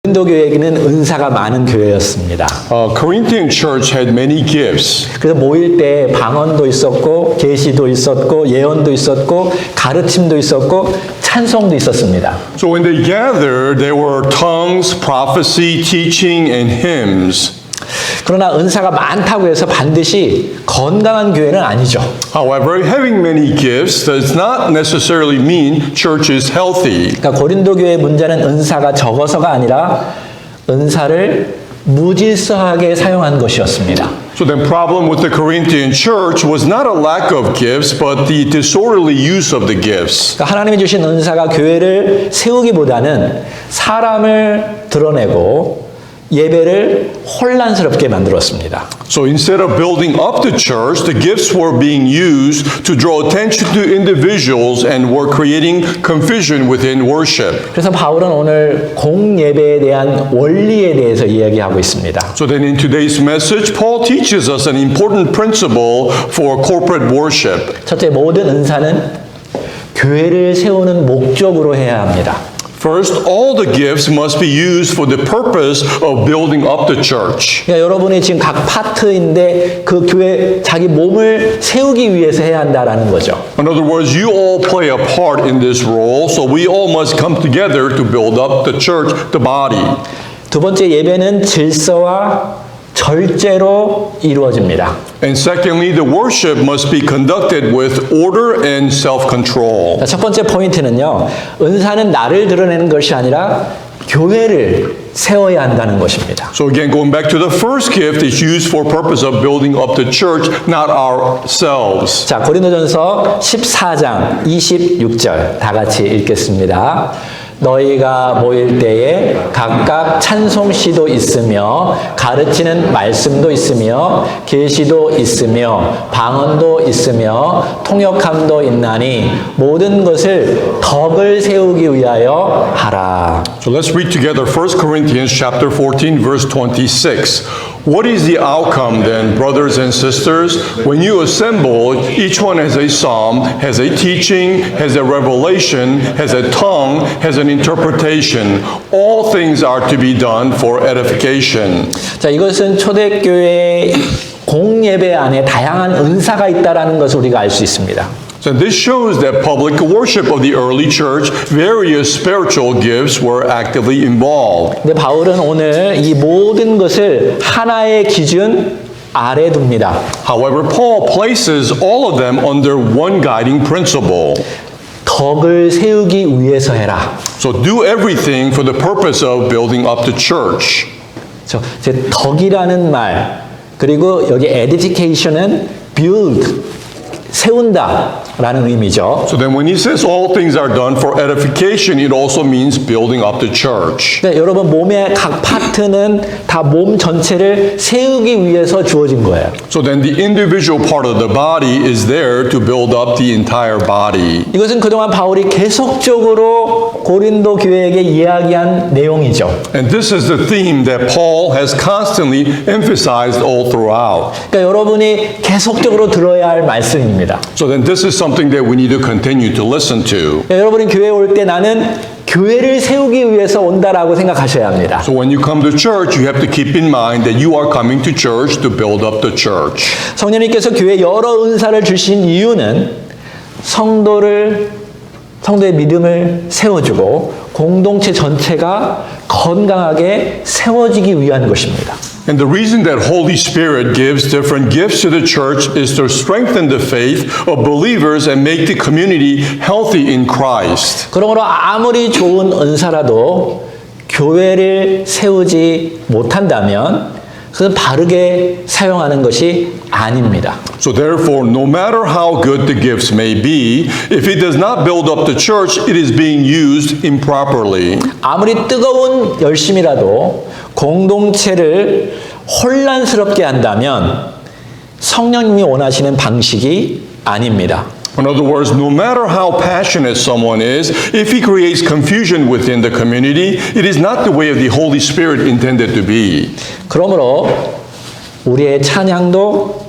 고린도 교회는 은사가 많은 교회였습니다. Corinthian church had many gifts. 그래서 모일 때 방언도 있었고 계시도 있었고 예언도 있었고 가르침도 있었고 찬송도 있었습니다. So when they gathered, there were tongues, prophecy, teaching, and hymns. 그러나 은사가 많다고 해서 반드시 건강한 교회는 아니죠. However, having many gifts does not necessarily mean church is healthy. 그러니까 고린도 교회의 문제는 은사가 적어서가 아니라 은사를 무질서하게 사용한 것이었습니다. So the problem with the Corinthian church was not a lack of gifts, but the disorderly use of the gifts. 그러니까 하나님이 주신 은사가 교회를 세우기보다는 사람을 드러내고 예배를 혼란스럽게 만들었습니다. So instead of building up the church, the gifts were being used to draw attention to individuals and were creating confusion within worship. 그래서 바울은 오늘 공예배에 대한 원리에 대해서 이야기하고 있습니다. So then in today's message, Paul teaches us an important principle for corporate worship. 첫째, 모든 은사는 교회를 세우는 목적으로 해야 합니다. First, all the gifts must be used for the purpose of building up the church. 그러니까 여러분이 지금 각 파트인데 그 교회 자기 몸을 세우기 위해서 해야 한다라는 거죠. In other words, you all play a part in this role, so we all must come together to build up the church, the body. 두 번째, 예배는 질서와 절제로 이루어집니다. And secondly, the worship must be conducted with order and self-control. 첫 번째 포인트는요, 은사는 나를 드러내는 것이 아니라 교회를 세워야 한다는 것입니다. So again, going back to the first gift, it's used for purpose of building up the church, not ourselves. 자, 고린도전서 14장 26절 다 같이 읽겠습니다. 너희가 모일 때에 각각 찬송시도 있으며 가르치는 말씀도 있으며 계시도 있으며 방언도 있으며 통역함도 있나니 모든 것을 덕을 세우기 위하여 하라. So let's read together 1 Corinthians chapter 14, verse 26. What is the outcome then, brothers and sisters? When you assemble, each one has a psalm, has a teaching, has a revelation, has a tongue, has an interpretation. All things are to be done for edification. 자, 이것은 초대교회 공예배 안에 다양한 은사가 있다라는 것을 우리가 알 수 있습니다. So this shows that public worship of the early church, various spiritual gifts were actively involved. 근데 바울은 오늘 이 모든 것을 하나의 기준 아래 둡니다. However, Paul places all of them under one guiding principle. 덕을 세우기 위해서 해라. So do everything for the purpose of building up the church. 제 덕이라는 말 그리고 여기 edification은 build 세운다라는 의미죠. So then when he says all things are done for edification, it also means building up the church. 네, 여러분 몸의 각 파트는 다 몸 전체를 세우기 위해서 주어진 거예요. So then the individual part of the body is there to build up the entire body. 이것은 그동안 바울이 계속적으로 고린도 교회에게 이야기한 내용이죠. And this is the theme that Paul has constantly emphasized all throughout. 그러니까 여러분이 계속적으로 들어야 할 말씀입니다. So then this is something that we need to continue to listen to. 여러분이 교회에 올 때 나는 교회를 세우기 위해서 온다라고 생각하셔야 합니다. So when you come to church, you have to keep in mind that you are coming to church to build up the church. 성령님께서 교회에 여러 은사를 주신 이유는 성도의 믿음을 세워주고 공동체 전체가 건강하게 세워지기 위한 것입니다. And the reason that Holy Spirit gives different gifts to the church is to strengthen the faith of believers and make the community healthy in Christ. 그러므로 아무리 좋은 은사라도 교회를 세우지 못한다면 그것은 바르게 사용하는 것이 아닙니다. So therefore, no matter how good the gifts may be, if it does not build up the church, it is being used improperly. 아무리 뜨거운 열심이라도 공동체를 혼란스럽게 한다면 성령님이 원하시는 방식이 아닙니다. In other words, no matter how passionate someone is, if he creates confusion within the community, it is not the way of the Holy Spirit intended to be. 그러므로 우리의 찬양도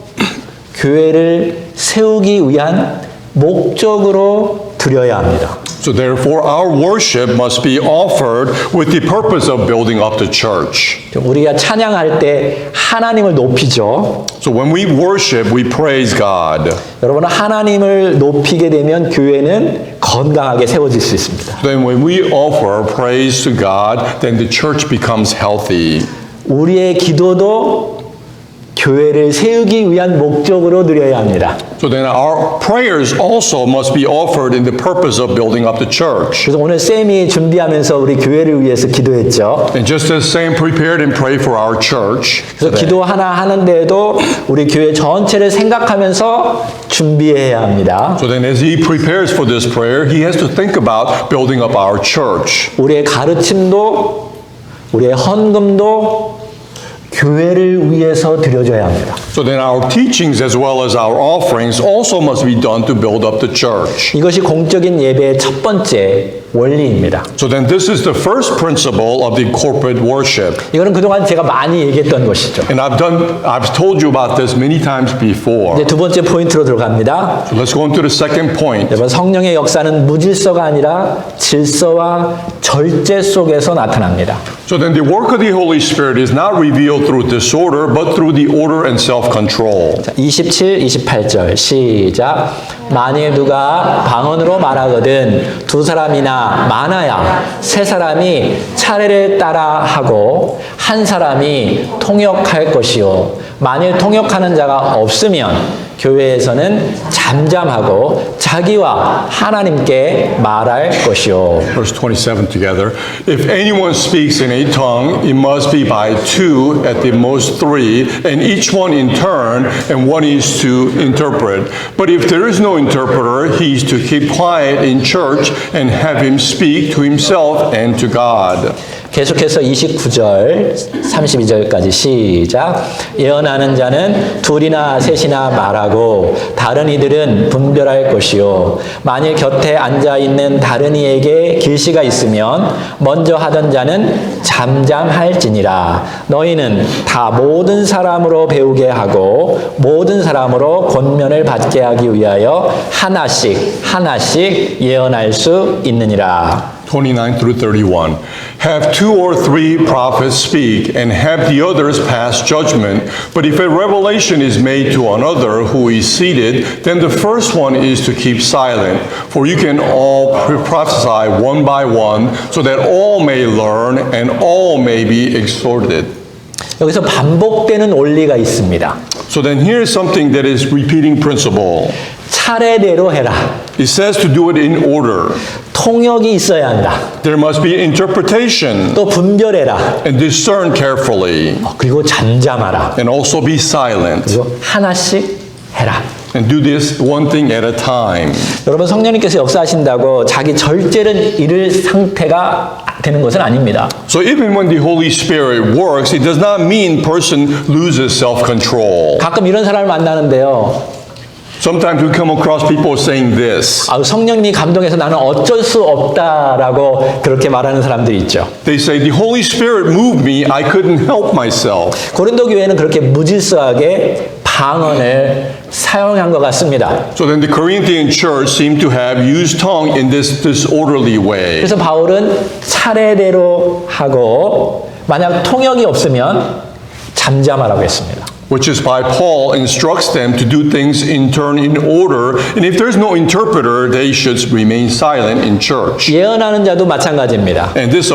교회를 세우기 위한 목적으로 드려야 합니다. So therefore, our worship must be offered with the purpose of building up the church. 우리가 찬양할 때 하나님을 높이죠. So when we worship, we praise God. 여러분, 하나님을 높이게 되면 교회는 건강하게 세워질 수 있습니다. Then when we offer praise to God, then the church becomes healthy. 우리의 기도도 교회를 세우기 위한 목적으로 드려야 합니다. So then our prayers also must be offered in the purpose of building up the church. 그래서 오늘 쌤이 준비하면서 우리 교회를 위해서 기도했죠. And just as Sam prepared and prayed for our church, 그래서 기도 하나 하는데도 우리 교회 전체를 생각하면서 준비해야 합니다. so then as he prepares for this prayer, he has to think about building up our church. 우리의 가르침도 우리의 헌금도 교회를 위해서 드려줘야 합니다. So then our teachings as well as our offerings also must be done to build up the church. 이것이 공적인 예배의 첫 번째 원리입니다. So then this is the first principle of the corporate worship. 이거는 그동안 제가 많이 얘기했던 것이죠. And I've told you about this many times before. 이제 두 번째 포인트로 들어갑니다. So let's go into the second point. 여러분, 성령의 역사는 무질서가 아니라 질서와 절제 속에서 나타납니다. So then the work of the Holy Spirit is not revealed through disorder, but through the order and self-control. 27, 28절 시작. 만일 누가 방언으로 말하거든 두 사람이나 많아야 세 사람이 차례를 따라 하고 한 사람이 통역할 것이요. 만일 통역하는 자가 없으면 교회에서는 잠잠하고 자기와 하나님께 말할 것이요. Verse 27 together. If anyone speaks in a tongue, it must be by two, at the most three, and each one in turn, and one is to interpret. But if there is no interpreter, he is to keep quiet in church and have him speak to himself and to God. 계속해서 29절, 32절까지 시작. 예언하는 자는 둘이나 셋이나 말하고 다른 이들은 분별할 것이요. 만일 곁에 앉아있는 다른 이에게 계시가 있으면 먼저 하던 자는 잠잠할지니라. 너희는 다 모든 사람으로 배우게 하고 모든 사람으로 권면을 받게 하기 위하여 하나씩 예언할 수 있느니라. 29 through 31. Have two or three prophets speak, and have the others pass judgment. But if a revelation is made to another who is seated, then the first one is to keep silent. For you can all prophesy one by one, so that all may learn and all may be exhorted. 여기서 반복되는 원리가 있습니다. So then here's something that is repeating principle. 차례대로 해라. It says to do it in order. 통역이 있어야 한다. There must be interpretation 또 분별해라. and discern carefully 그리고 잠잠하라. and also be silent 그리고 하나씩 해라. and do this one thing at a time. 여러분, 성령님께서 역사하신다고 자기 절제를 잃을 상태가 되는 것은 아닙니다. So even when the Holy Spirit works, it does not mean person loses self-control. 가끔 이런 사람을 만나는데요. Sometimes we come across people saying this. 성령님이 감동해서 나는 어쩔 수 없다라고 그렇게 말하는 사람들이 있죠. They say, the Holy Spirit moved me, I couldn't help myself. 고린도 교회는 그렇게 무질서하게 방언을 사용한 것 같습니다. So then the Corinthian church seemed to have used tongue in this disorderly way. 그래서 바울은 차례대로 하고 만약 통역이 없으면 잠잠하라고 했습니다. Which is why Paul instructs them to do things in turn in order, and if there's no interpreter, they should remain silent in church. 예언하는 자도 마찬가지입니다. And this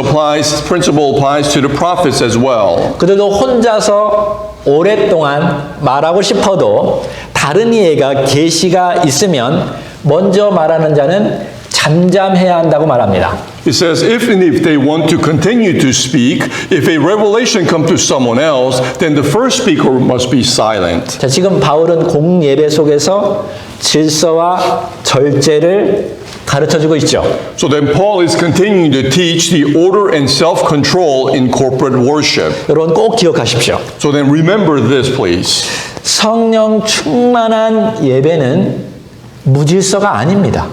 principle applies to the prophets as well. 그들도 혼자서 오랫동안 말하고 싶어도 다른 이가 계시가 있으면 먼저 말하는 자는 잠잠해야 한다고 말합니다. It says, if they want to continue to speak, if a revelation comes to someone else, then the first speaker must be silent. 자, 지금 바울은 공예배 속에서 질서와 절제를 가르쳐주고 있죠. So then Paul is continuing to teach the order and self-control in corporate worship. 여러분 꼭 기억하십시오. So then remember this, please. 성령 충만한 예배는 무질서가 아닙니다.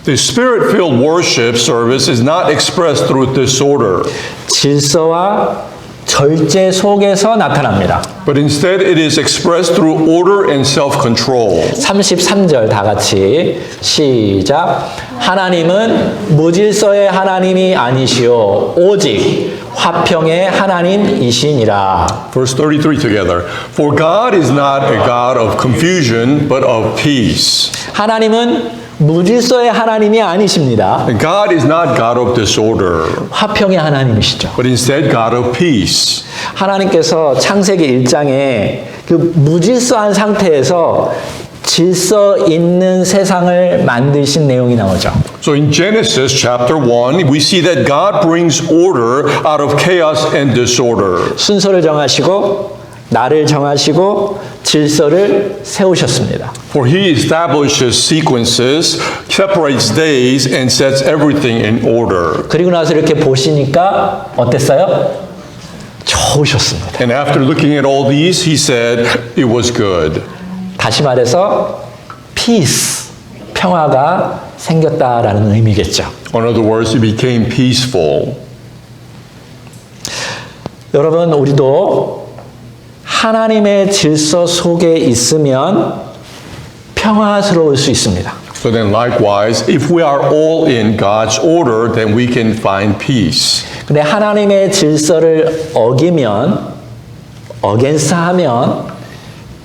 The Spirit-filled worship service is not expressed through disorder. 질서와 절제 속에서 나타납니다. but instead it is expressed through order and self-control. 33절 다 같이 시작. 하나님은 무질서의 하나님이 아니시오 오직 화평의 하나님이시니라. Verse 33 together. For God is not a God of confusion, but of peace. 하나님은 무질서의 하나님이 아니십니다. And God is not God of disorder, 화평의 하나님이시죠. but instead God of peace. 하나님께서 창세기 1장에 그 무질서한 상태에서 질서 있는 세상을 만드신 내용이 나오죠. So in Genesis chapter 1, we see that God brings order out of chaos and disorder. 순서를 정하시고 날을 정하시고 질서를 세우셨습니다. For he establishes sequences, separates days, and sets everything in order. 그리고 나서 이렇게 보시니까 어땠어요? 좋으셨습니다. And after looking at all these, he said it was good. 다시 말해서 peace, 평화가 생겼다라는 의미겠죠. In other words, it became peaceful. 여러분, 우리도 하나님의 질서 속에 있으면 평화스러울 수 있습니다. So then likewise, if we are all in God's order, then we can find peace. 근데 하나님의 질서를 어기면, against 하면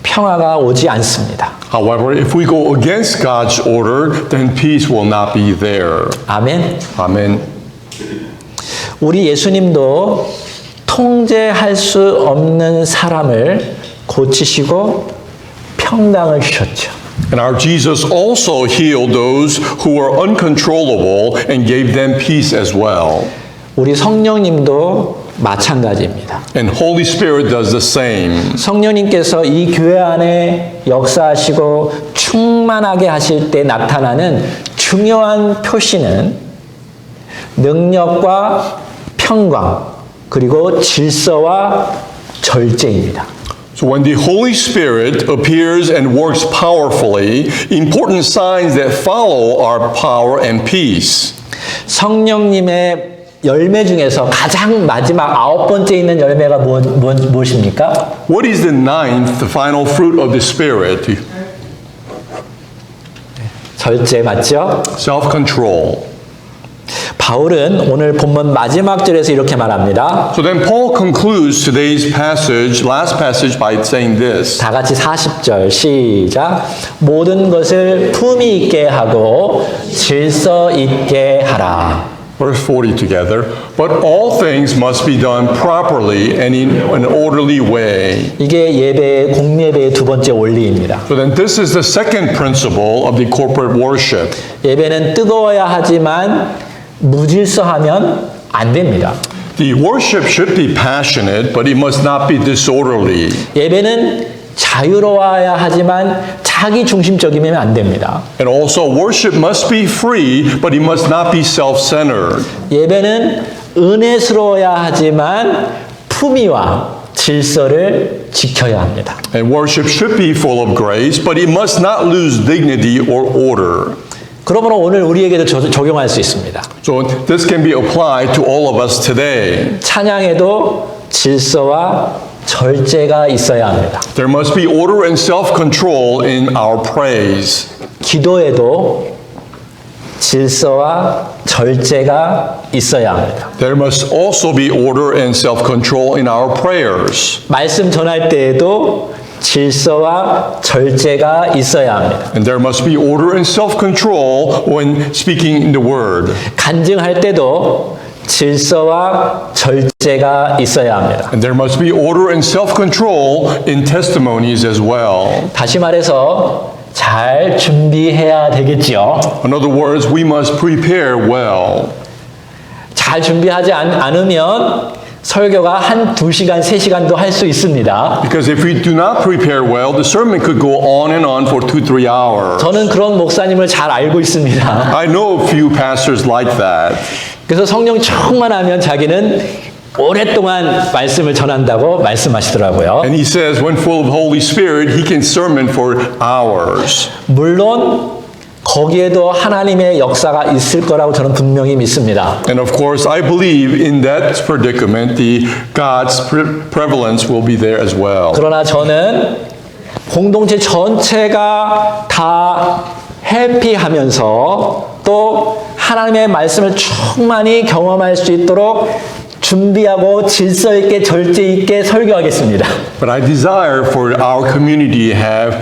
평화가 오지 않습니다. However, if we go against God's order, then peace will not be there. 아멘. Amen. 우리 예수님도 통제할 수 없는 사람을 고치시고 평강을 주셨죠. And our Jesus also healed those who were uncontrollable and gave them peace as well. 우리 성령님도 마찬가지입니다. And Holy Spirit does the same. 성령님께서 이 교회 안에 역사하시고 충만하게 하실 때 나타나는 중요한 표시는 능력과 평강 그리고 질서와 절제입니다. So when the Holy Spirit appears and works powerfully, important signs that follow are power and peace. 성령님의 열매 중에서 가장 마지막 9번째 있는 열매가 무엇입니까? What is the ninth, the final fruit of the Spirit? 절제 맞죠? Self-control. 바울은 오늘 본문 마지막 절에서 이렇게 말합니다. So then Paul concludes today's passage, last passage, by saying this. 다 같이 40절 시작. 모든 것을 품위 있게 하고 질서 있게 하라. Verse 40 together. But all things must be done properly and in an orderly way. 이게 예배의 공예배의 두 번째 원리입니다. So then this is the second principle of the corporate worship. 예배는 뜨거워야 하지만 무질서하면 안 됩니다. The worship should be passionate, but it must not be disorderly. 예배는 자유로워야 하지만 자기 중심적이면 안 됩니다. And also worship must be free, but it must not be self-centered. 예배는 은혜스러워야 하지만 품위와 질서를 지켜야 합니다. And worship should be full of grace, but it must not lose dignity or order. 그러므로 오늘 우리에게도 적용할 수 있습니다. So this can be applied to all of us today. 찬양에도 질서와 절제가 있어야 합니다. There must be order and self-control in our praise. 기도에도 질서와 절제가 있어야 합니다. There must also be order and self-control in our prayers. 말씀 전할 때에도 질서와 절제가 있어야 합니다. And there must be order and self-control when speaking in the word. 간증할 때도 질서와 절제가 있어야 합니다. And there must be order and self-control in testimonies as well. 다시 말해서 잘 준비해야 되겠지요. In other words, we must prepare well. 잘 준비하지 않으면 설교가 2시간, 3시간도 할 수 있습니다. Because if we do not prepare well, the sermon could go on and on for 2-3 hours. 저는 그런 목사님을 잘 알고 있습니다. I know a few pastors like that. 그래서 성령 충만하면 자기는 오랫동안 말씀을 전한다고 말씀하시더라고요. And he says when full of Holy Spirit, he can sermon for hours. 물론 거기에도 하나님의 역사가 있을 거라고 저는 분명히 믿습니다. And of course, I believe in that predicament, God's prevalence will be there as well. 그러나 저는 공동체 전체가 다 해피하면서 또 하나님의 말씀을 충만히 경험할 수 있도록 준비하고 질서 있게 절제 있게 설교하겠습니다. But I desire for our community to have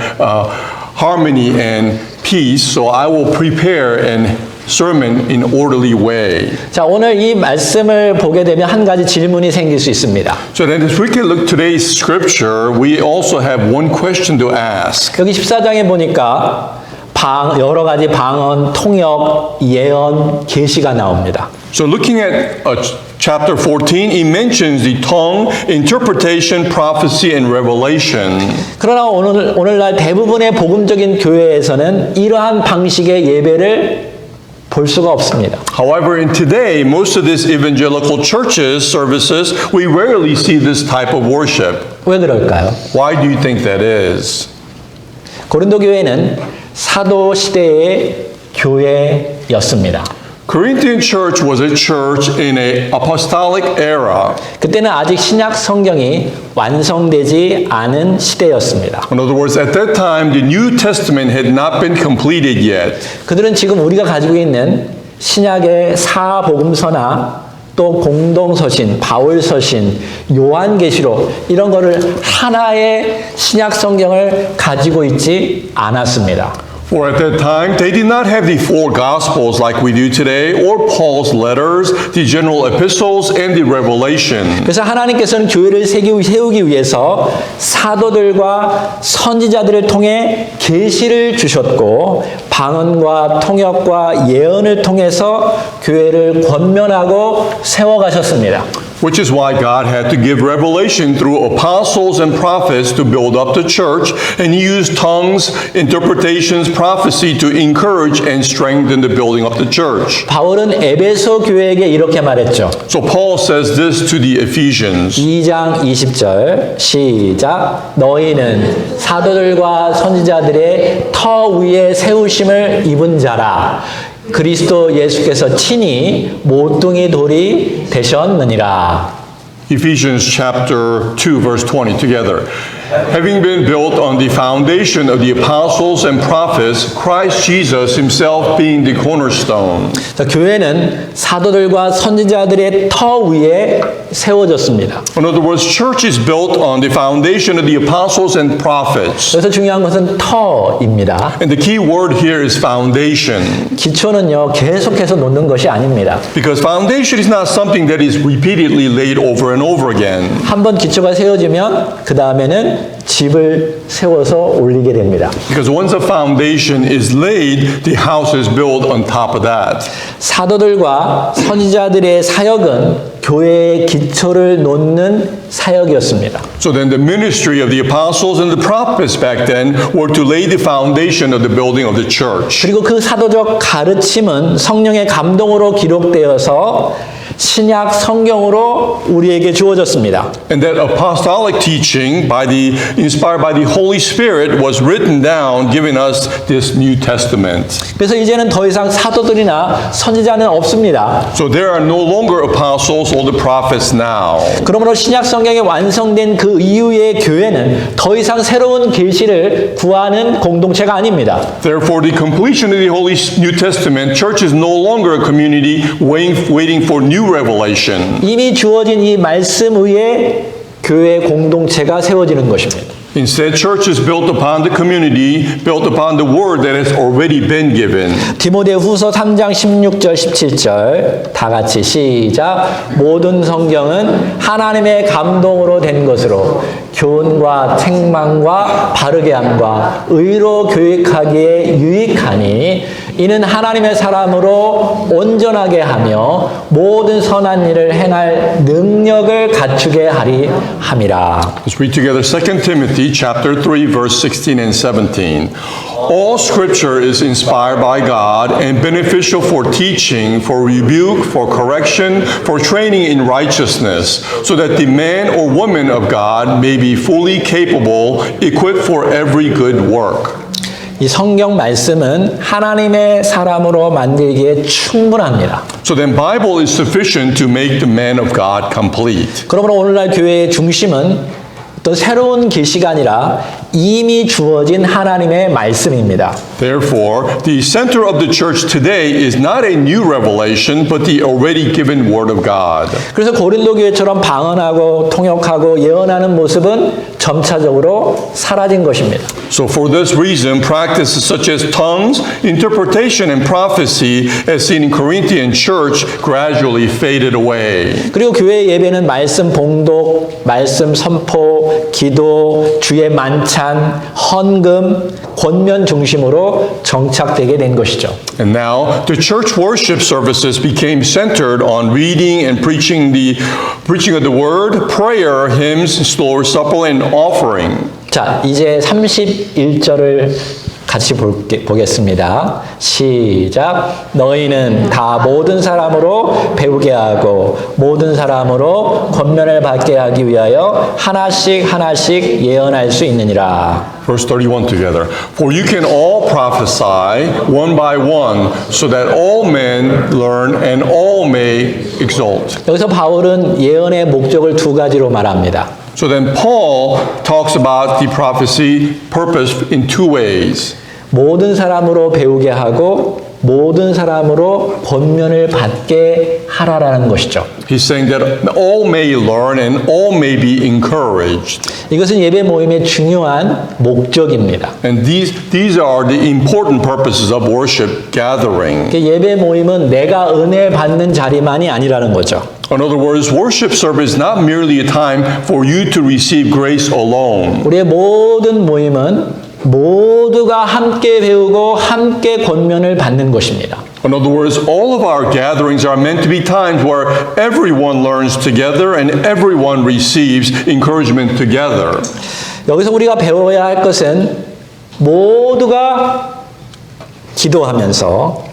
harmony and peace, so I will prepare a sermon in orderly way. 자, 오늘 이 말씀을 보게 되면 한 가지 질문이 생길 수 있습니다. So then as we can look today's scripture, we also have one question to ask. 여기 14장에 보니까 여러 가지 방언, 통역, 예언, 계시가 나옵니다. So looking at chapter 14, it mentions the tongue, interpretation, prophecy, and revelation. 그러나 오늘날 대부분의 복음적인 교회에서는 이러한 방식의 예배를 볼 수가 없습니다. However, in today, most of these evangelical churches services, we rarely see this type of worship. 왜 그럴까요? Why do you think that is? 고린도 교회는 사도 시대의 교회였습니다. Corinthian church was a church in an apostolic era. 그때는 아직 신약 성경이 완성되지 않은 시대였습니다. In other words, at that time, the New Testament had not been completed yet. 그들은 지금 우리가 가지고 있는 신약의 사복음서나 또 공동서신, 바울서신, 요한계시록 이런 거를 하나의 신약 성경을 가지고 있지 않았습니다. For at that time, they did not have the four Gospels like we do today, or Paul's letters, the general epistles, and the Revelation. 그래서 하나님께서는 교회를 세우기 위해서 사도들과 선지자들을 통해 계시를 주셨고 방언과 통역과 예언을 통해서 교회를 권면하고 세워가셨습니다. Which is why God had to give revelation through apostles and prophets to build up the church, and He used tongues, interpretations, prophecy to encourage and strengthen the building of the church. 바울은 에베소 교회에게 이렇게 말했죠. So Paul says this to the Ephesians. 2장 20절 시작. 너희는 사도들과 선지자들의 터 위에 세우심을 입은 자라. 그리스도 예수께서 친히 모퉁이 돌이 되셨느니라. Ephesians chapter 2 verse 20 together. Having been built on the foundation of the apostles and prophets, Christ Jesus himself being the cornerstone. 자, 교회는 사도들과 선지자들의 터 위에 세워졌습니다. In other words, church is built on the foundation of the apostles and prophets. 그래서 중요한 것은 터입니다. And the key word here is foundation. 기초는요, 계속해서 놓는 것이 아닙니다. Because foundation is not something that is repeatedly laid over and over again. 한번 기초가 세워지면 그 다음에는 집을 세워서 올리게 됩니다. Because once a foundation is laid, the house is built on top of that. 사도들과 선지자들의 사역은 교회의 기초를 놓는 사역이었습니다. So then the ministry of the apostles and the prophets back then were to lay the foundation of the building of the church. 그리고 그 사도적 가르침은 성령의 감동으로 기록되어서 신약 성경으로 우리에게 주어졌습니다. And that apostolic teaching inspired by the Holy Spirit was written down, giving us this New Testament. 그래서 이제는 더 이상 사도들이나 선지자는 없습니다. So there are no longer apostles or the prophets now. 그러므로 신약 성경이 완성된 그 이후의 교회는 더 이상 새로운 계시를 구하는 공동체가 아닙니다. Therefore, the completion of the Holy New Testament, church is no longer a community waiting for new revelation. 이미 주어진 이 말씀 위에 교회 공동체가 세워지는 것입니다. Instead, church is built upon the community, built upon the word that has already been given. 디모데후서 3장 16절 17절 다 같이 시작. 모든 성경은 하나님의 감동으로 된 것으로 교훈과 책망과 바르게 함과 의로 교육하기에 유익하니 이는 하나님의 사람으로 온전하게 하며 모든 선한 일을 행할 능력을 갖추게 하리 함이라. Let's read together 2 Timothy chapter 3 verse 16 and 17. All scripture is inspired by God and beneficial for teaching, for rebuke, for correction, for training in righteousness, so that the man or woman of God may be fully capable, equipped for every good work. 이 성경 말씀은 하나님의 사람으로 만들기에 충분합니다. So then Bible is sufficient to make the man of God complete. 그러므로 오늘날 교회의 중심은 어떤 새로운 계시가 아니라 이미 주어진 하나님의 말씀입니다. Therefore, the center of the church today is not a new revelation, but the already given word of God. 그래서 고린도 교회처럼 방언하고 통역하고 예언하는 모습은 점차적으로 사라진 것입니다. So for this reason, practices such as tongues, interpretation, and prophecy, as seen in Corinthian church, gradually faded away. 그리고 교회 예배는 말씀 봉독, 말씀 선포, 기도, 주의 만찬, 헌금, 권면 중심으로 정착되게 된 것이죠. And now, the church worship services became centered on reading and preaching of the word, prayer, hymns, Lord's Supper, and offering. 자, 이제 31절을 같이 보겠습니다. 시작. 너희는 다 모든 사람으로 배우게 하고 모든 사람으로 권면을 받게 하기 위하여 하나씩 하나씩 예언할 수 있느니라. Verse 31 together. For you can all prophesy one by one, so that all men learn and all may exult. 여기서 바울은 예언의 목적을 두 가지로 말합니다. So then Paul talks about the prophecy purpose in two ways. 모든 사람으로 배우게 하고 모든 사람으로 권면을 받게 하라라는 것이죠. He's saying that all may learn and all may be encouraged. 이것은 예배 모임의 중요한 목적입니다. And these are the important purposes of worship gathering. 예배 모임은 내가 은혜 받는 자리만이 아니라는 거죠. In other words, worship service is not merely a time for you to receive grace alone. 우리의 모든 모임은 모두가 함께 배우고 함께 권면을 받는 것입니다. In other words, all of our gatherings are meant to be times where everyone learns together and everyone receives encouragement together. 여기서 우리가 배워야 할 것은 모두가 기도하면서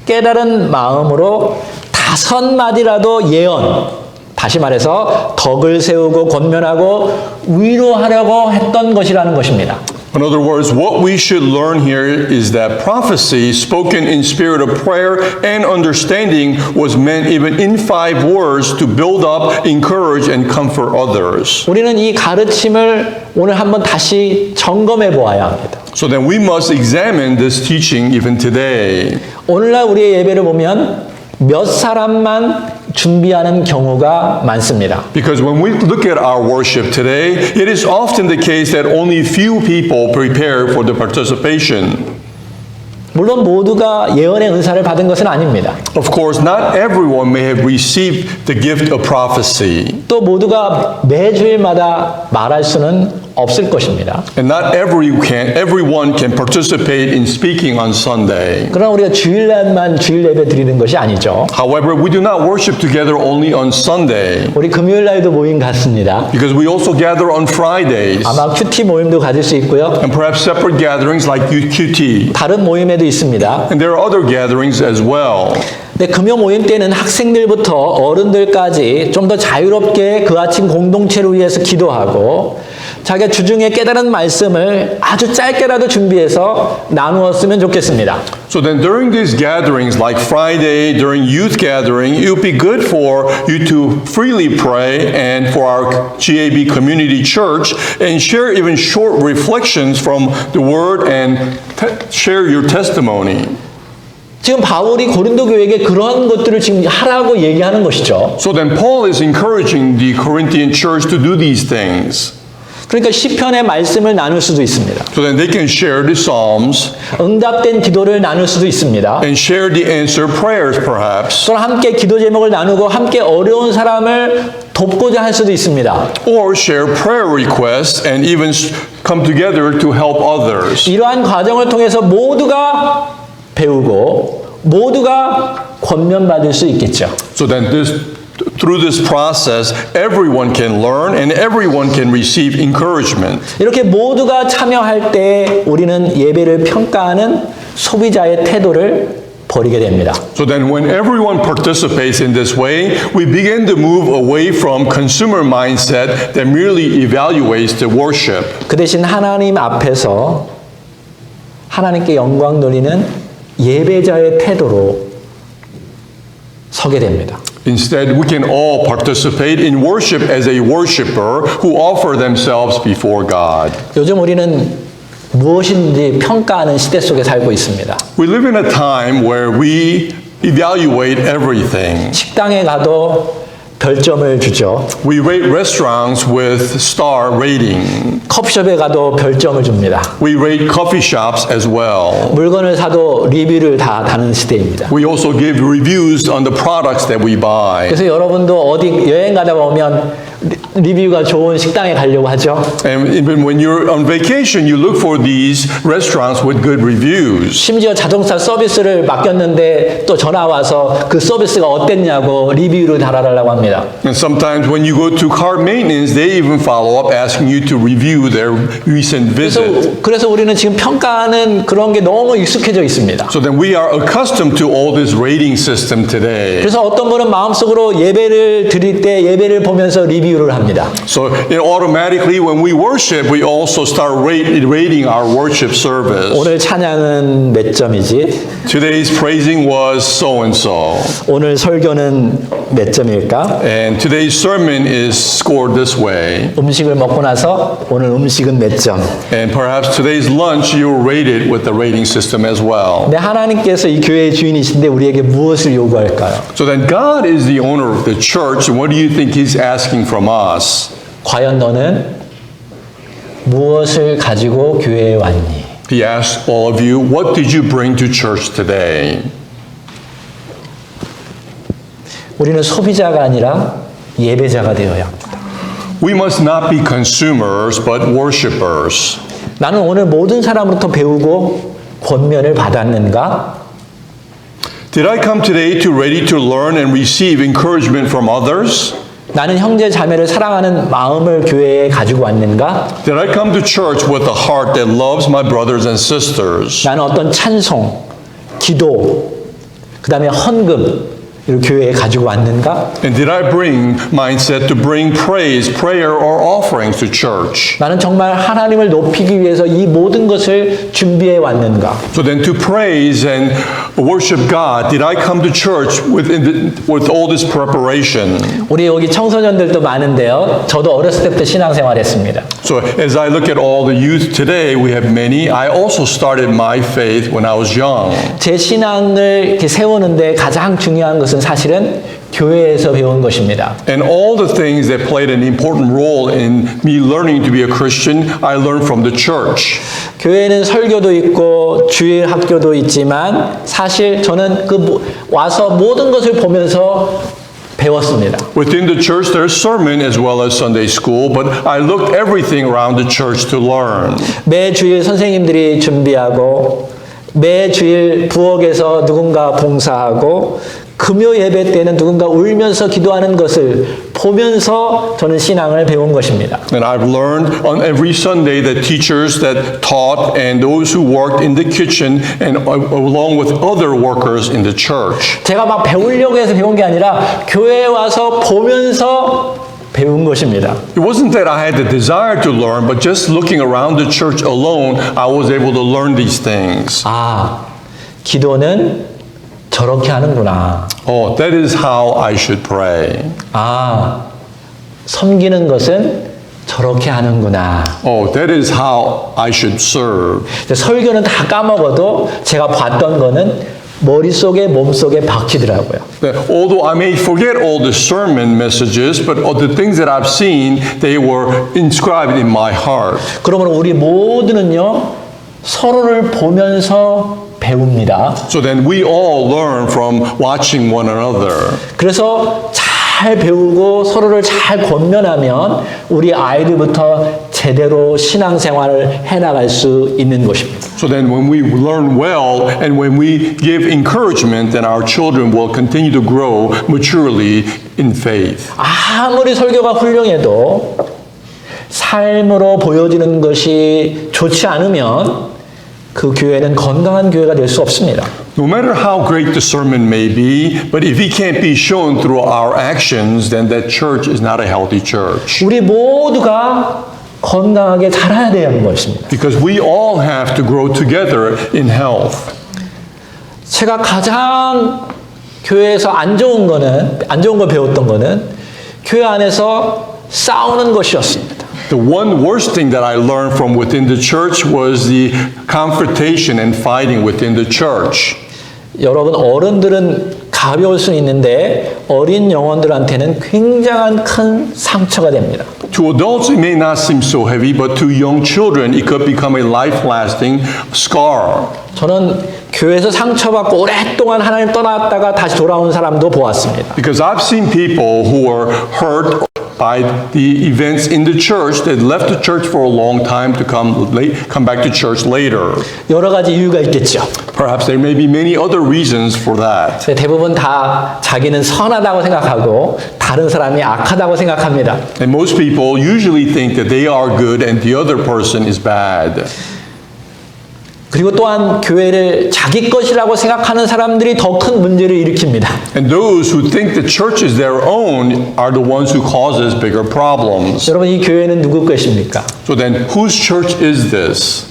깨달은 마음으로 5마디라도 예언, 다시 말해서 덕을 세우고 권면하고 위로하려고 했던 것이라는 것입니다. In other words, what we should learn here is that prophecy spoken in spirit of prayer and understanding was meant even in 5 words to build up, encourage, and comfort others. 우리는 이 가르침을 오늘 한번 다시 점검해 보아야 합니다. So then we must examine this teaching even today. 오늘날 우리의 예배를 보면 몇 사람만 준비하는 경우가 많습니다. Because when we look at our worship today, it is often the case that only few people prepare for the participation. 물론 모두가 예언의 은사를 받은 것은 아닙니다. Of course, not everyone may have received the gift of prophecy. 또 모두가 매주일마다 말할 수는 없을 것입니다. And not everyone can participate in speaking on Sunday. 그러나 우리가 주일날만 주일 예배 드리는 것이 아니죠. However, we do not worship together only on Sunday. 우리 금요일날도 모임 갖습니다. Because we also gather on Fridays. 아마 큐티 모임도 가질 수 있고요. And perhaps separate gatherings like UQT. 다른 모임에도 있습니다. And there are other gatherings as well. 근데 금요 모임 때는 학생들부터 어른들까지 좀 더 자유롭게 그 아침 공동체를 위해서 기도하고 자기가 주중에 깨달은 말씀을 아주 짧게라도 준비해서 나누었으면 좋겠습니다. So then during these gatherings like Friday, during youth gathering, it would be good for you to freely pray and for our GAB community church and share even short reflections from the word and share your testimony. 지금 바울이 고린도 교회에게 그런 것들을 지금 하라고 얘기하는 것이죠. So then Paul is encouraging the Corinthian church to do these things. 그러니까 시편의 말씀을 나눌 수도 있습니다. So then they can share the Psalms 응답된 기도를 나눌 수도 있습니다. and share the answered prayers perhaps. 또는 함께 기도 제목을 나누고 함께 어려운 사람을 돕고자 할 수도 있습니다. Or share prayer requests and even come together to help others. 이러한 과정을 통해서 모두가 배우고 모두가 권면받을 수 있겠죠. So then through this process, everyone can learn and everyone can receive encouragement. 이렇게 모두가 참여할 때 우리는 예배를 평가하는 소비자의 태도를 버리게 됩니다. So then when everyone participates in this way, we begin to move away from consumer mindset that merely evaluates the worship. 그 대신 하나님 앞에서 하나님께 영광 돌리는 예배자의 태도로 서게 됩니다. Instead, we can all participate in worship as a worshiper who offer themselves before God. 요즘 우리는 무엇인지 평가하는 시대 속에 살고 있습니다. We live in a time where we evaluate everything. 식당에 가도 별점을 주죠. We rate restaurants with star rating. 커피숍에 가도 별점을 줍니다. We rate coffee shops as well. 물건을 사도 리뷰를 다 다는 시대입니다. We also give reviews on the products that we buy. 그래서 여러분도 어디 여행 가다 보면 리뷰가 좋은 식당에 가려고 하죠. And even when you're on vacation, you look for these restaurants with good reviews. 심지어 자동차 서비스를 맡겼는데 또 전화 와서 그 서비스가 어땠냐고 리뷰를 달아달라고 합니다. And sometimes when you go to car maintenance, they even follow up asking you to review their recent visit. 그래서 우리는 지금 평가하는 그런 게 너무 익숙해져 있습니다. So then we are accustomed to all this rating system today. 그래서 어떤 분은 마음속으로 예배를 드릴 때 예배를 보면서 리뷰를 합니다. So automatically when we worship, we also start rating our worship service. 오늘 찬양은 몇 점이지? Today's praising was so and so. 오늘 설교는 몇 점일까? And today's sermon is scored this way. 음식을 먹고 나서 오늘 음식은 몇 점? And perhaps today's lunch you will rate it with the rating system as well. 근데 하나님께서 이 교회의 주인이신데 우리에게 무엇을 요구할까요? So then God is the owner of the church, and what do you think He's asking from us? 과연 너는 무엇을 가지고 교회에 왔니? He asks all of you, what did you bring to church today? 우리는 소비자가 아니라 예배자가 되어야 합니다. We must not be consumers, but worshipers. 나는 오늘 모든 사람으로부터 배우고 권면을 받았는가? Did I come today ready to learn and receive encouragement from others? 나는 형제 자매를 사랑하는 마음을 교회에 가지고 왔는가? Did I come to church with a heart that loves my brothers and sisters? 나는 어떤 찬송, 기도, 그 다음에 헌금, 이 교회에 가지고 왔는가? And did I bring mindset to bring praise, prayer, or offerings to church? 나는 정말 하나님을 높이기 위해서 이 모든 것을 준비해 왔는가? So then to praise and worship God, did I come to church with all this preparation? 우리 여기 청소년들도 많은데요. 저도 어렸을 때부터 신앙생활했습니다. So as I look at all the youth today, we have many. I also started my faith when I was young. 제 신앙을 이렇게 세우는데 가장 중요한 것은 사실은 교회에서 배운 것입니다. And all the things that played an important role in me learning to be a Christian, I learned from the church. 교회는 설교도 있고 주일 학교도 있지만 사실 저는 와서 모든 것을 보면서 배웠습니다. Within the church, there's sermon as well as Sunday school, but I looked everything around the church to learn. 매 주일 선생님들이 준비하고 매 주일 부엌에서 누군가 봉사하고 금요 예배 때는 누군가 울면서 기도하는 것을 보면서 저는 신앙을 배운 것입니다. And I've learned on every Sunday the teachers that taught and those who worked in the kitchen and along with other workers in the church. 제가 막 배우려고 해서 배운 게 아니라 교회에 와서 보면서 배운 것입니다. It wasn't that I had the desire to learn, but just looking around the church alone, I was able to learn these things. 아, 기도는 저렇게 하는구나. Oh, that is how I should pray. 아, 섬기는 것은 저렇게 하는구나. Oh, that is how I should serve. 설교는 다 까먹어도 제가 봤던 거는 머릿속에 몸속에 박히더라고요. Although I may forget all the sermon messages, but the things that I've seen, they were inscribed in my heart. 그러므로 우리 모두는요, 서로를 보면서 배웁니다. So then we all learn from watching one another. 그래서 잘 배우고 서로를 잘 권면하면 우리 아이들부터 제대로 신앙생활을 해나갈 수 있는 것입니다. So then when we learn well and when we give encouragement, then our children will continue to grow maturely in faith. 아무리 설교가 훌륭해도 삶으로 보여지는 것이 좋지 않으면 그 교회는 건강한 교회가 될 수 없습니다. No matter how great the sermon may be, but if it can't be shown through our actions, then that church is not a healthy church. 우리 모두가 건강하게 자라야 되는 것입니다. Because we all have to grow together in health. 제가 가장 교회에서 안 좋은 거 배웠던 거는 교회 안에서 싸우는 것이었습니다. The one worst thing that I learned from within the church was the confrontation and fighting within the church. 여러분 어른들은 가벼울 수 있는데 어린 영혼들한테는 굉장한 큰 상처가 됩니다. To adults, it may not seem so heavy, but to young children, it could become a life-lasting scar. 저는 교회에서 상처받고 오랫동안 하나님 떠났다가 다시 돌아온 사람도 보았습니다. Because I've seen people who were hurt by the events in the church that left the church for a long time to come back to church later. 여러 가지 이유가 있겠죠. Perhaps there may be many other reasons for that. 대부분 다 자기는 선하다고 생각하고 다른 사람이 악하다고 생각합니다. And most people usually think that they are good and the other person is bad. 그리고 또한 교회를 자기 것이라고 생각하는 사람들이 더 큰 문제를 일으킵니다. And those who think the church is their own are the ones who causes bigger problems. 여러분 이 교회는 누구 것입니까? So then, whose church is this?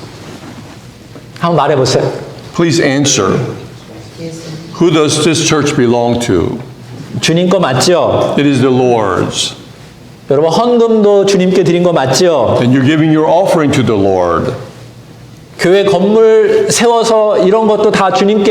한번 말해보세요. Please answer. Who does this church belong to? 주님 거 맞죠? It is the Lord's. 여러분 헌금도 주님께 드린 거 맞죠? And you're giving your offering to the Lord. 교회 건물 세워서 이런 것도 다 주님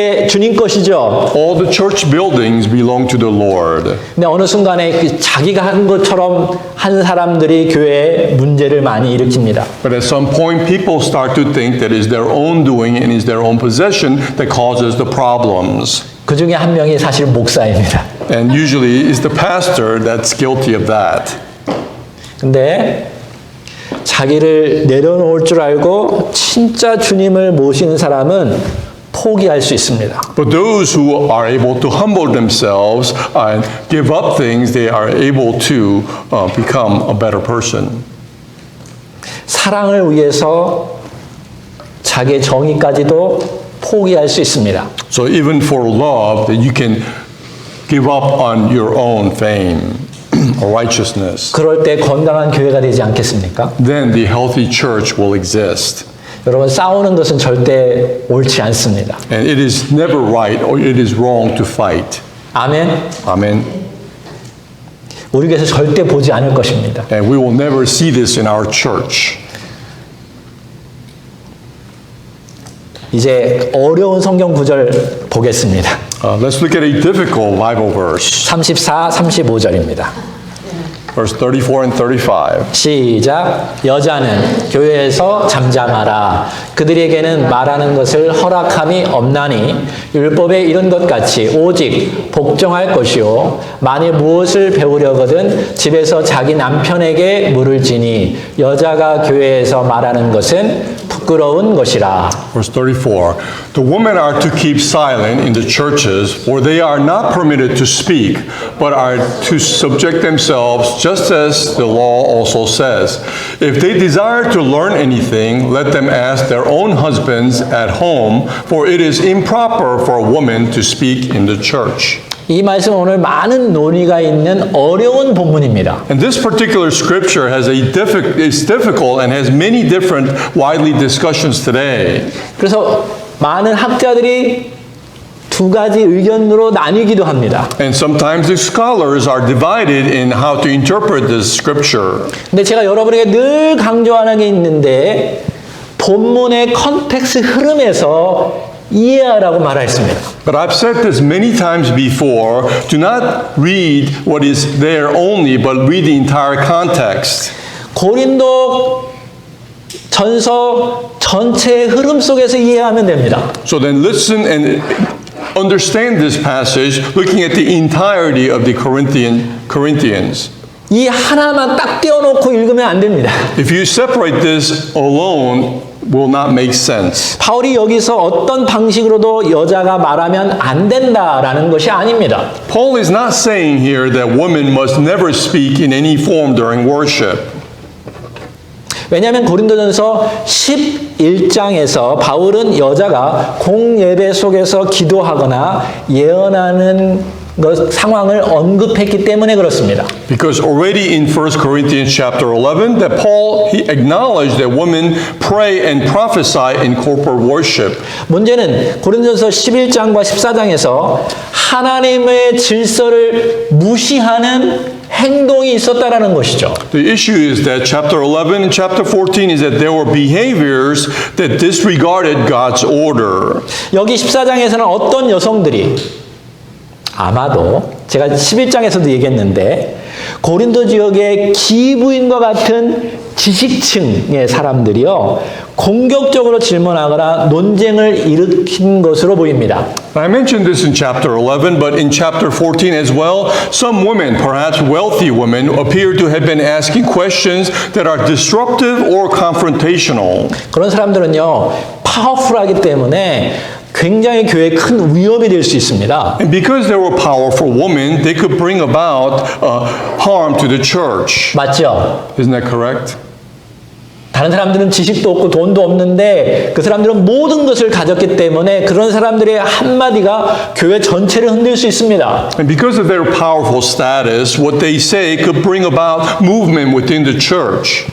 것이죠. All the church buildings belong to the Lord. 근데 어느 순간에 그 자기가 한 것처럼 한 사람들이 교회에 문제를 많이 일으킵니다. But at some point, people start to think that it's their own doing and is their own possession that causes the problems. 그 중에 한 명이 사실 목사입니다. And usually it's the pastor that's guilty of that. 근데 자기를 내려놓을 줄 알고 진짜 주님을 모시는 사람은 포기할 수 있습니다. But those who are able to humble themselves and give up things, they are able to become a better person. 사랑을 위해서 자기의 정의까지도 포기할 수 있습니다. So even for love, that you can give up on your own fame or righteousness. 그럴 때 건강한 교회가 되지 않겠습니까? Then the healthy church will exist. 여러분 싸우는 것은 절대 옳지 않습니다. And it is never right or it is wrong to fight. 아멘. Amen. 우리 교회에서 절대 보지 않을 것입니다. And we will never see this in our church. 이제 어려운 성경 구절 보겠습니다. Let's look at a difficult Bible verse. 34, 35절입니다. Verse 34 and 35. 시작. 여자는 교회에서 잠잠하라. 그들에게는 말하는 것을 허락함이 없나니 율법에 이른 것 같이 오직 복종할 것이요 만일 무엇을 배우려거든 집에서 자기 남편에게 물을지니 여자가 교회에서 말하는 것은 부끄러운 것이라. Verse 34. The women are to keep silent in the churches, for they are not permitted to speak, but are to subject themselves, just as the law also says. If they desire to learn anything, let them ask their own husbands at home, for it is improper for a woman to speak in the church. 이 말씀은 오늘 많은 논의가 있는 어려운 본문입니다. And this particular scripture has is difficult and has many different widely discussions today. 그래서 많은 학자들이 두 가지 의견으로 나뉘기도 합니다. And sometimes the scholars are divided in how to interpret this scripture. 근데 제가 여러분에게 늘 강조하는 게 있는데 본문의 컨텍스트 흐름에서 이해하라고 말했습니다. But I've said this many times before, do not read what is there only, but read the entire context. 고린도 전서 전체의 흐름 속에서 이해하면 됩니다. So then listen and understand this passage, looking at the entirety of the Corinthians. 이 하나만 딱 떼어놓고 읽으면 안 됩니다. If you separate this alone, will not make sense. 바울이 여기서 어떤 방식으로도 여자가 말하면 안 된다라는 것이 아닙니다. Paul is not saying here that women must never speak in any form during worship. 왜냐하면 고린도전서 11장에서 바울은 여자가 공예배 속에서 기도하거나 예언하는 상황을 언급했기 때문에 그렇습니다. Because already in 1 Corinthians chapter 11, that Paul, he acknowledged that women pray and prophesy in corporate worship. 문제는 고린도서 11장과 14장에서 하나님의 질서를 무시하는 행동이 있었다라는 것이죠. The issue is that chapter 11 and chapter 14 is that there were behaviors that disregarded God's order. 여기 14장에서는 어떤 여성들이 아마도 제가 11장에서도 얘기했는데 고린도 지역의 기부인과 같은 지식층의 사람들이요 공격적으로 질문하거나 논쟁을 일으킨 것으로 보입니다. I mentioned this in chapter 11, but in chapter 14 as well, some women, perhaps wealthy women, appear to have been asking questions that are disruptive or confrontational. 그런 사람들은요 파워풀하기 때문에 굉장히 교회에 큰 위협이 될 수 있습니다. And because they were powerful women, they could bring about harm to the church. 맞죠? Isn't that correct? 다른 사람들은 지식도 없고 돈도 없는데 그 사람들은 모든 것을 가졌기 때문에 그런 사람들의 한마디가 교회 전체를 흔들 수 있습니다. And because of their powerful status, what they say could bring about movement within the church.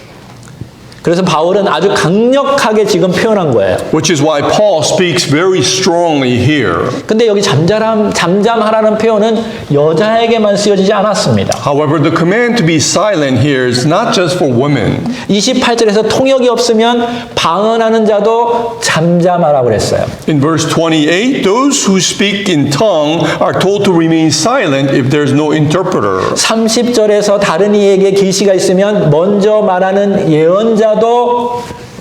그래서 바울은 아주 강력하게 지금 표현한 거예요. Which is why Paul speaks very strongly here. 근데 여기 잠잠하라는 표현은 여자에게만 쓰여지지 않았습니다. However, the command to be silent here is not just for women. 28절에서 통역이 없으면 방언하는 자도 잠잠하라고 그랬어요. In verse 28, those who speak in tongue are told to remain silent if there's no interpreter. 30절에서 다른 이에게 계시가 있으면 먼저 말하는 예언자도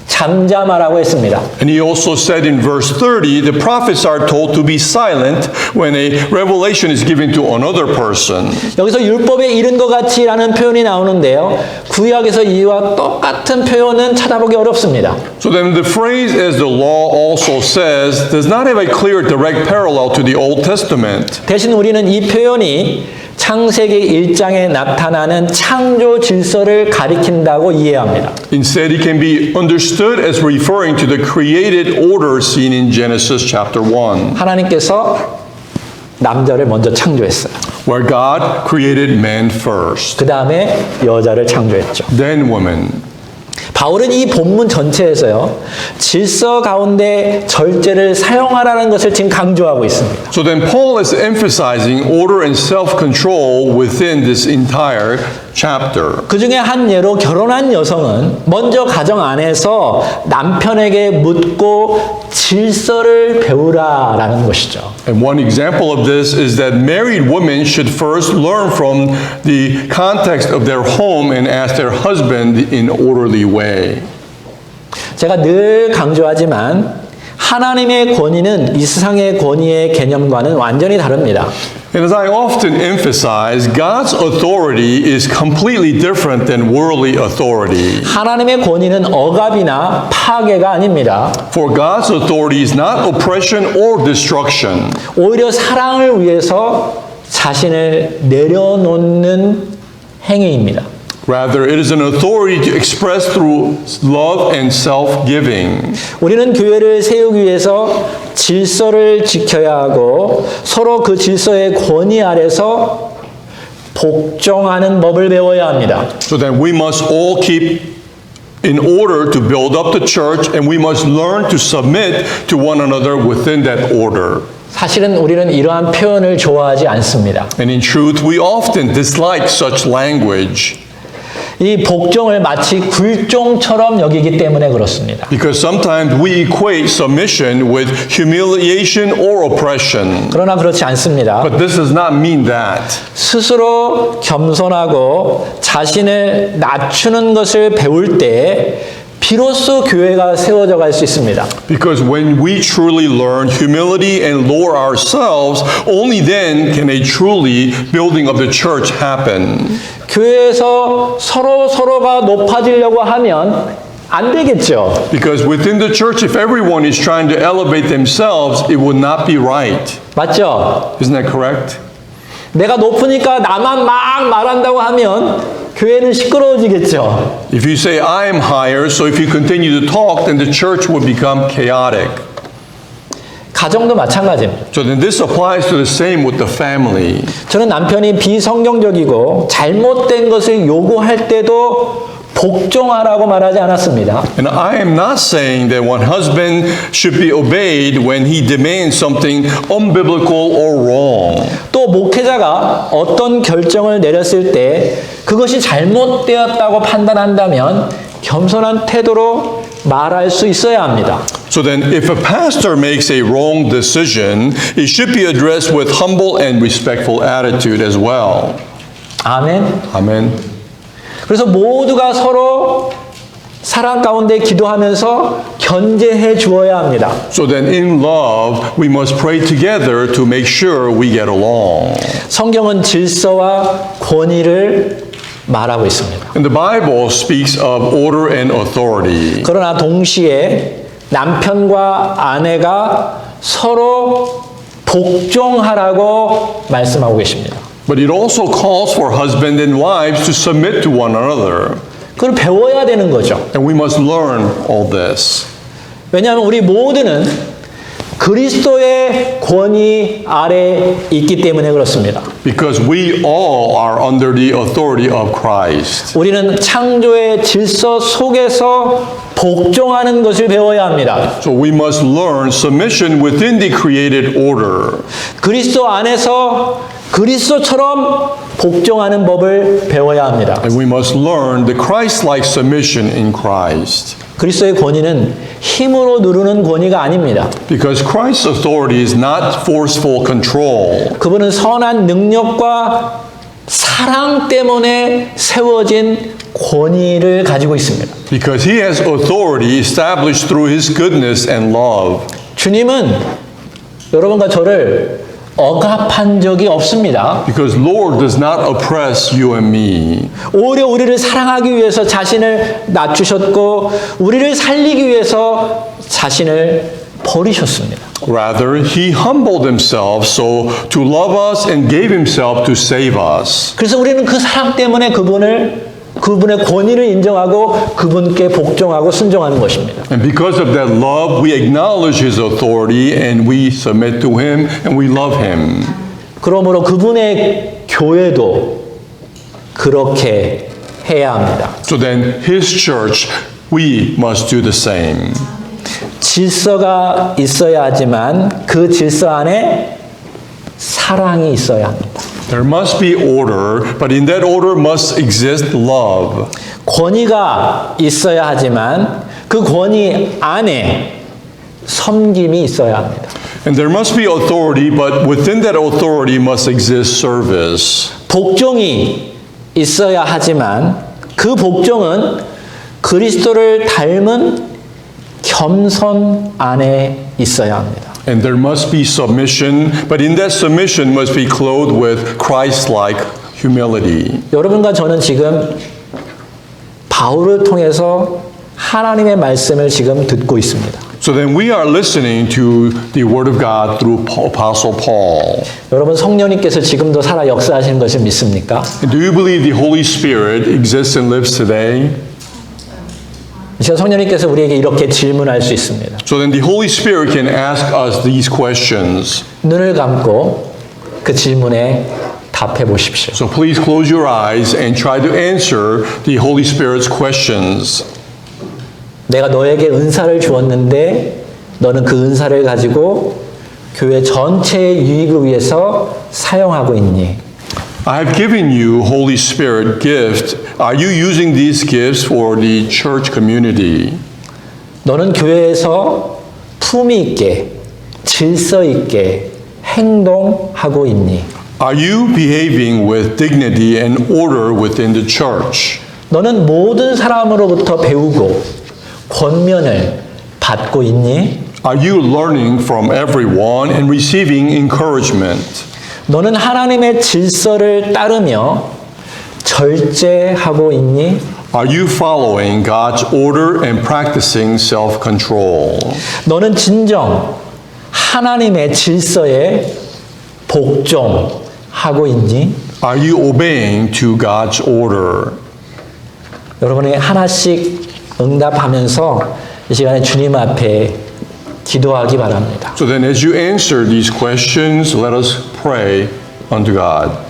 잠잠하라고 했습니다. And he also said in verse 30, the prophets are told to be silent when a revelation is given to another person. 여기서 율법에 이른 것 같이라는 표현이 나오는데요. 구약에서 이와 똑같은 표현은 찾아보기 어렵습니다. So then the phrase as the law also says does not have a clear direct parallel to the Old Testament. 대신 우리는 이 표현이 창세기 1장에 나타나는 창조 질서를 가리킨다고 이해합니다. Instead, it can be understood as referring to the created order seen in Genesis chapter 1, 하나님께서 남자를 먼저 창조했어요. where God created man first, 그 다음에 여자를 창조했죠. then woman. 바울은 이 본문 전체에서요. 질서 가운데 절제를 사용하라는 것을 지금 강조하고 있습니다. So then Paul is emphasizing order and self-control within this entire chapter. 그 중에 한 예로 결혼한 여성은 먼저 가정 안에서 남편에게 묻고 질서를 배우라라는 것이죠. And one example of this is that married women should first learn from the context of their home and ask their husband in orderly way. 제가 늘 강조하지만 하나님의 권위는 이 세상의 권위의 개념과는 완전히 다릅니다. And as I often emphasize, God's authority is completely different than worldly authority. 하나님의 권위는 억압이나 파괴가 아닙니다. For God's authority is not oppression or destruction. 오히려 사랑을 위해서 자신을 내려놓는 행위입니다. Rather, it is an authority to express through love and self-giving. 우리는 교회를 세우기 위해서 질서를 지켜야 하고 서로 그 질서의 권위 아래서 복종하는 법을 배워야 합니다. So then we must all keep in order to build up the church, and we must learn to submit to one another within that order. 사실은 우리는 이러한 표현을 좋아하지 않습니다. And in truth, we often dislike such language. 이 복종을 마치 굴종처럼 여기기 때문에 그렇습니다. Because sometimes we equate submission with humiliation or oppression. 그러나 그렇지 않습니다. But this does not mean that. 스스로 겸손하고 자신을 낮추는 것을 배울 때 비로소 교회가 세워져 갈 수 있습니다. Because when we truly learn humility and lower ourselves, only then can a truly building of the church happen. 교회에서 서로가 높아지려고 하면 안 되겠죠. Because within the church, if everyone is trying to elevate themselves, it would not be right. 맞죠? Isn't that correct? 내가 높으니까 나만 막 말한다고 하면 교회는 시끄러워지겠죠. If you say, I am higher, so if you continue to talk, then the church will become chaotic. 가정도 마찬가지입니다. So then this applies to the same with the family. 저는 남편이 비성경적이고 잘못된 것을 요구할 때도 복종하라고 말하지 않았습니다. And I am not saying that one husband should be obeyed when he demands something unbiblical or wrong. 또 목회자가 어떤 결정을 내렸을 때 그것이 잘못되었다고 판단한다면 겸손한 태도로 말할 수 있어야 합니다. So then if a pastor makes a wrong decision, it should be addressed with humble and respectful attitude as well. 아멘. Amen. 그래서 모두가 서로 사랑 가운데 기도하면서 견제해 주어야 합니다. So then in love, we must pray together to make sure we get along. 성경은 질서와 권위를 말하고 있습니다. And the Bible speaks of order and authority. 그러나 동시에 남편과 아내가 서로 복종하라고 말씀하고 계십니다. But it also calls for husband and wives to submit to one another. 그걸 배워야 되는 거죠. And we must learn all this. 왜냐하면 우리 모두는 그리스도의 권위 아래 있기 때문에 그렇습니다. Because we all are under the authority of Christ. 우리는 창조의 질서 속에서 복종하는 것을 배워야 합니다. So we must learn submission within the created order. 그리스도 안에서 그리스도처럼 복종하는 법을 배워야 합니다. And we must learn the Christ-like submission in Christ. 그리스도의 권위는 힘으로 누르는 권위가 아닙니다. Because Christ's authority is not forceful control. 그분은 선한 능력과 사랑 때문에 세워진 권위를 가지고 있습니다. Because he has authority established through his goodness and love. 주님은 여러분과 저를 억압한 적이 없습니다. Because Lord does not oppress you and me. 오히려 우리를 사랑하기 위해서 자신을 낮추셨고 우리를 살리기 위해서 자신을 버리셨습니다. Rather, he humbled himself so to love us and gave himself to save us. 그래서 우리는 그 사랑 때문에 그분의 권위를 인정하고 그분께 복종하고 순종하는 것입니다. And because of that love, we acknowledge his authority and we submit to him and we love him. 그러므로 그분의 교회도 그렇게 해야 합니다. So then, his church, we must do the same. 질서가 있어야 하지만 그 질서 안에 사랑이 있어야 합니다. There must be order, but in that order must exist love. 권위가 있어야 하지만 그 권위 안에 섬김이 있어야 합니다. And there must be authority, but within that authority must exist service. 복종이 있어야 하지만 그 복종은 그리스도를 닮은 겸손 안에 있어야 합니다. And there must be submission, but in that submission must be clothed with Christ-like humility. 여러분과 저는 지금 바울을 통해서 하나님의 말씀을 지금 듣고 있습니다. So then we are listening to the Word of God through Apostle Paul. 여러분 성령님께서 지금도 살아 역사하시는 것을 믿습니까? And do you believe the Holy Spirit exists and lives today? 지금 성령님께서 우리에게 이렇게 질문할 수 있습니다. So then the Holy Spirit can ask us these questions. 눈을 감고 그 질문에 답해 보십시오. So please close your eyes and try to answer the Holy Spirit's questions. 내가 너에게 은사를 주었는데 너는 그 은사를 가지고 교회 전체의 유익을 위해서 사용하고 있니? I have given you Holy Spirit gift. Are you using these gifts for the church community? 너는 교회에서 품위 있게 질서 있게 행동하고 있니? Are you behaving with dignity and order within the church? 너는 모든 사람으로부터 배우고 권면을 받고 있니? Are you learning from everyone and receiving encouragement? 너는 하나님의 질서를 따르며 절제하고 있니? Are you following God's order and practicing self-control? 너는 진정 하나님의 질서에 복종하고 있니? Are you obeying to God's order? 여러분이 하나씩 응답하면서 이 시간에 주님 앞에 기도하기 바랍니다. So then as you answer these questions, let us pray unto God.